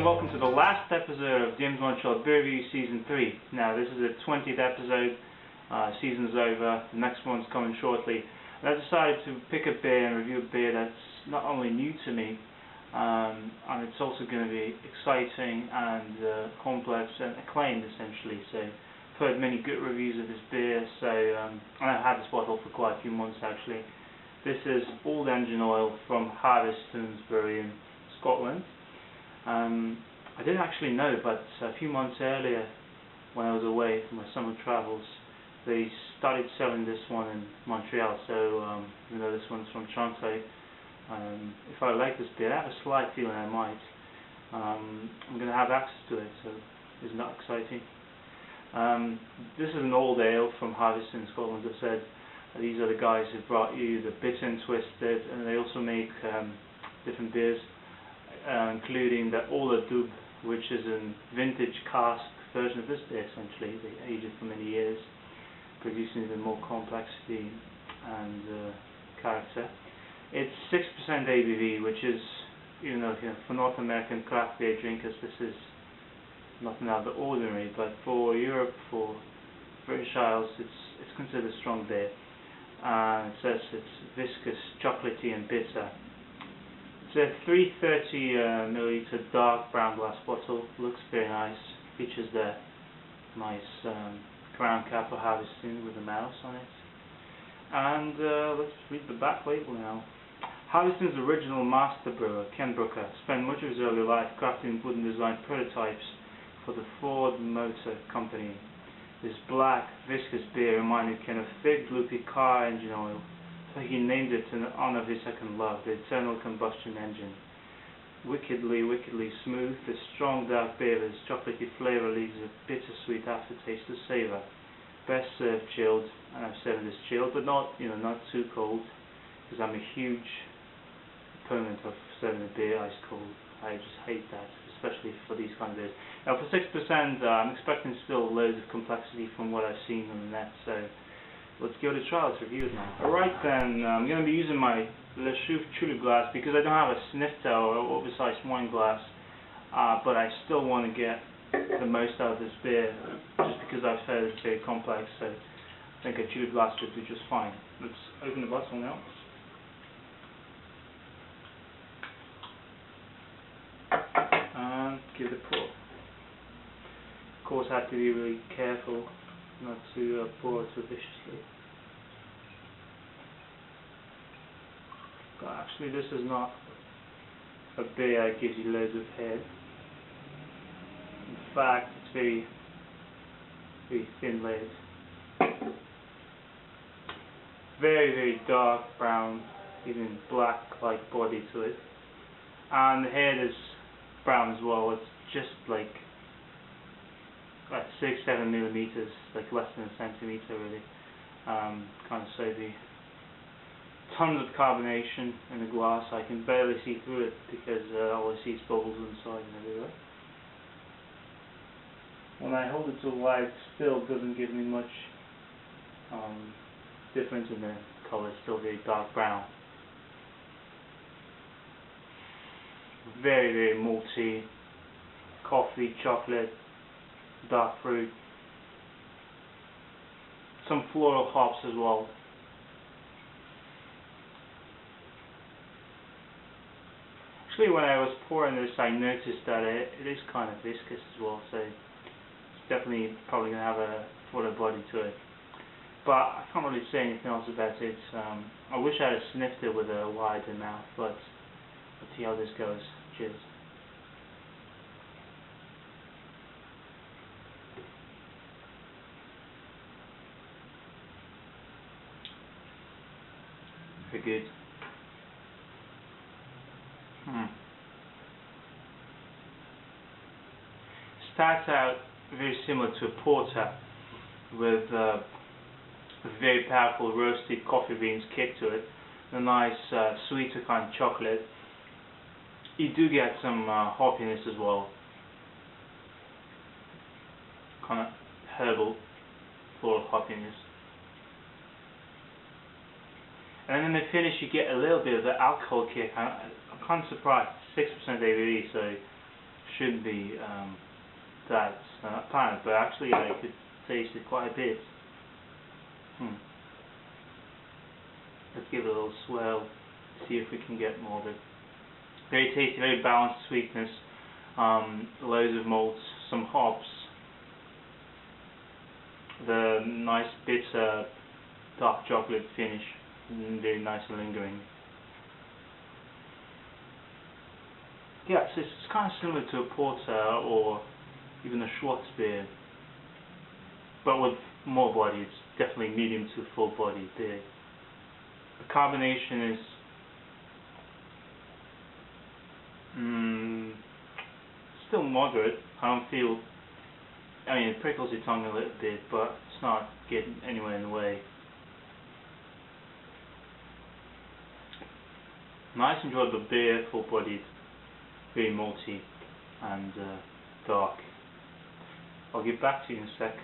and welcome to the last episode of James Montreal Beer Review Season 3. Now, this is the 20th episode. Season's over. The next one's coming shortly. And I decided to pick a beer and review a beer that's not only new to me, and it's also going to be exciting and complex and acclaimed, essentially. So, I've heard many good reviews of this beer, so and I've had this bottle for quite a few months, actually. This is Old Engine Oil from Harviestoun brewery in Scotland. I didn't actually know, but a few months earlier, when I was away for my summer travels, they started selling this one in Montreal. So even though this one's from Toronto, if I like this beer, I have a slight feeling I might. I'm going to have access to it, so isn't that exciting? This is an old ale from Harviestoun in Scotland. As I said, these are the guys who brought you the Bitter and Twisted, and they also make different beers. Including the Ola Dub, which is a vintage cask version of this beer. Essentially, they age it for many years, producing even more complexity and character. It's 6% ABV, which is, even though for North American craft beer drinkers, this is nothing out of the ordinary. But for Europe, for British Isles, it's considered a strong beer. It says it's viscous, chocolatey, and bitter. It's a 330 milliliter dark brown glass bottle. Looks very nice. Features the nice crown cap of Harviestoun with a mouse on it. And let's read the back label now. Harviestoun's original master brewer, Ken Brooker, spent much of his early life crafting wooden design prototypes for the Ford Motor Company. This black, viscous beer reminded Ken of thick, gloopy car engine oil. So he named it in honor of his second love, the internal combustion engine. Wickedly smooth, the strong dark beer with its chocolatey flavour leaves a bittersweet aftertaste to savour. Best served chilled, and I've served this chilled, but not too cold, because I'm a huge opponent of serving a beer ice cold. I just hate that, especially for these kind of beers. Now for 6%, I'm expecting still loads of complexity from what I've seen on the net, so let's give it a try. Let's review it now. Alright then, I'm going to be using my Le Chouffe Chulu glass because I don't have a snifter or oversized wine glass, but I still want to get the most out of this beer, just because I've heard it's very complex, so I think a Chulu glass would do just fine. Let's open the bottle now. And give it a pour. Of course, I have to be really careful not to pour it too viciously. But actually, this is not a beer that gives you loads of head. In fact, it's very thin layered. Very dark brown, even black-like body to it. And the head is brown as well. It's just like 6-7 millimeters, like less than a centimeter really. Kind of savvy. Tons of carbonation in the glass. I can barely see through it because all I see is bubbles inside and everywhere. When I hold it to the light, it still doesn't give me much difference in the color. It's still very dark brown. Very malty, coffee, chocolate, dark fruit, some floral hops as well. Actually, when I was pouring this, I noticed that it is kind of viscous as well, so it's definitely probably going to have a fuller body to it. But I can't really say anything else about it. I wish I had sniffed it with a wider mouth, but let's see how this goes. Cheers. Very good. Starts out very similar to a porter with a very powerful roasted coffee beans kick to it, a nice sweeter kind of chocolate. You do get some hoppiness as well, kind of herbal floral hoppiness. And then in the finish you get a little bit of the alcohol kick. I'm kind of surprised. 6% ABV, so shouldn't be that apparent, but actually I could taste it quite a bit. Let's give it a little swirl, see if we can get more of it. Very tasty, very balanced sweetness, loads of malts, some hops, the nice bitter dark chocolate finish, very nice and lingering. Yeah, so it's kind of similar to a porter or even a Schwartz beer, but with more body. It's definitely medium to full body beer. The carbonation is still moderate. I don't feel, I mean, it prickles your tongue a little bit, but it's not getting anywhere in the way. Nice enjoyable beer, full bodied, very malty and dark. I'll get back to you in a sec.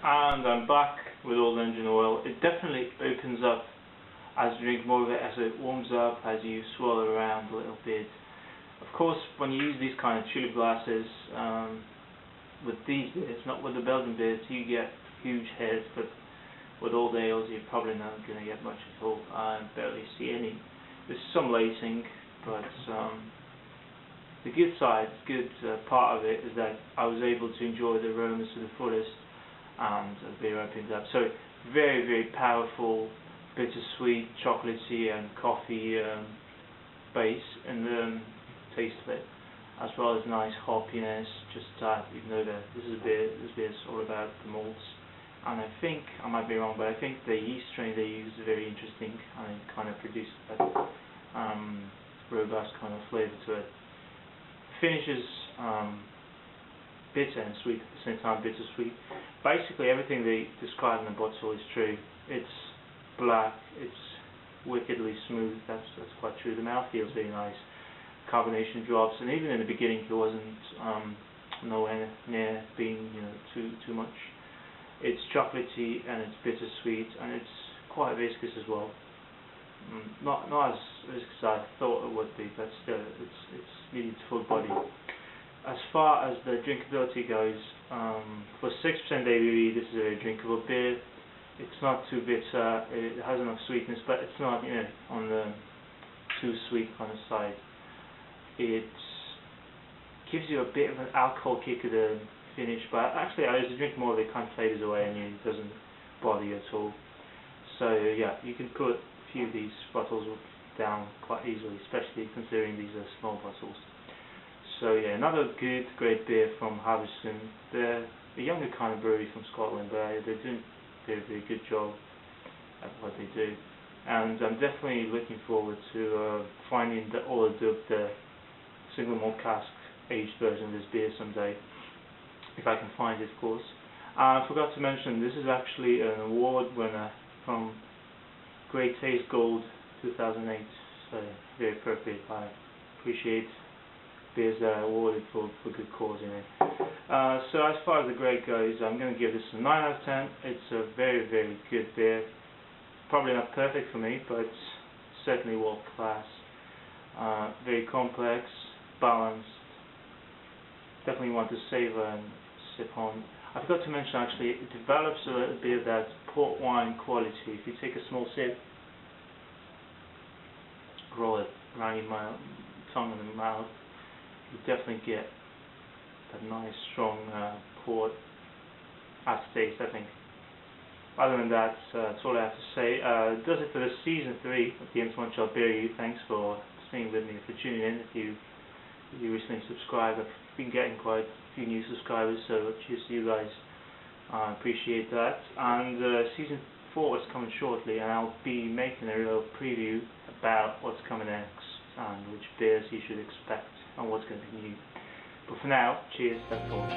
And I'm back with Old Engine Oil. It definitely opens up as you drink more of it, as it warms up, as you swirl it around a little bit. Of course, when you use these kind of tulip glasses, with these beers, not with the Belgian beers, you get huge heads, but with old ales you're probably not going to get much at all. I barely see any. There's some lacing, but the good side, good part of it is that I was able to enjoy the aromas to the fullest, and the beer opened up. So very, very powerful, bittersweet, chocolatey and coffee base in the taste of it, as well as nice hoppiness. Just even though this beer is all about the malts, and I think, I might be wrong, but I think the yeast strain they use is very interesting, and it kind of produces that robust kind of flavour to it. Finishes bitter and sweet at the same time, bittersweet. Basically everything they describe in the bottle is true. It's black, it's wickedly smooth, that's quite true. The mouth feels very nice, carbonation drops, and even in the beginning it wasn't nowhere near being too much. It's chocolatey and it's bittersweet, and it's quite viscous as well. Not as viscous as I thought it would be, but still it's medium to full body. As far as the drinkability goes, for 6% ABV, this is a very drinkable beer. It's not too bitter, it has enough sweetness, but it's not on the too sweet kind of side. It gives you a bit of an alcohol kick at the finish, but actually as you drink more, it kind of fades away and it doesn't bother you at all. So yeah, you can put a few of these bottles down quite easily, especially considering these are small bottles. So yeah, another good, great beer from Harviestoun. They're a younger kind of brewery from Scotland, but they're doing a very, very good job at what they do. And I'm definitely looking forward to finding the the single malt cask aged version of this beer someday, if I can find it, of course. I forgot to mention, this is actually an award winner from Great Taste Gold 2008, so very appropriate. I appreciate beers that are awarded for good cause, So as far as the grade goes, I'm going to give this a 9 out of 10. It's a very, very good beer. Probably not perfect for me, but certainly world class. Very complex, balanced. Definitely want to savor and sip on. I forgot to mention, actually, it develops a little bit of that port wine quality. If you take a small sip, roll it around your tongue in the mouth, you definitely get that nice strong port aftertaste, I think. Other than that, that's all I have to say. Does it for the season 3 of the Montreal Beer Review. Thanks for staying with me, for tuning in. If you recently subscribed, I've been getting quite a few new subscribers, so cheers to you guys. I appreciate that. And season 4 is coming shortly, and I'll be making a real preview about what's coming next and which beers you should expect and what's going to be new. But for now, cheers, that's all.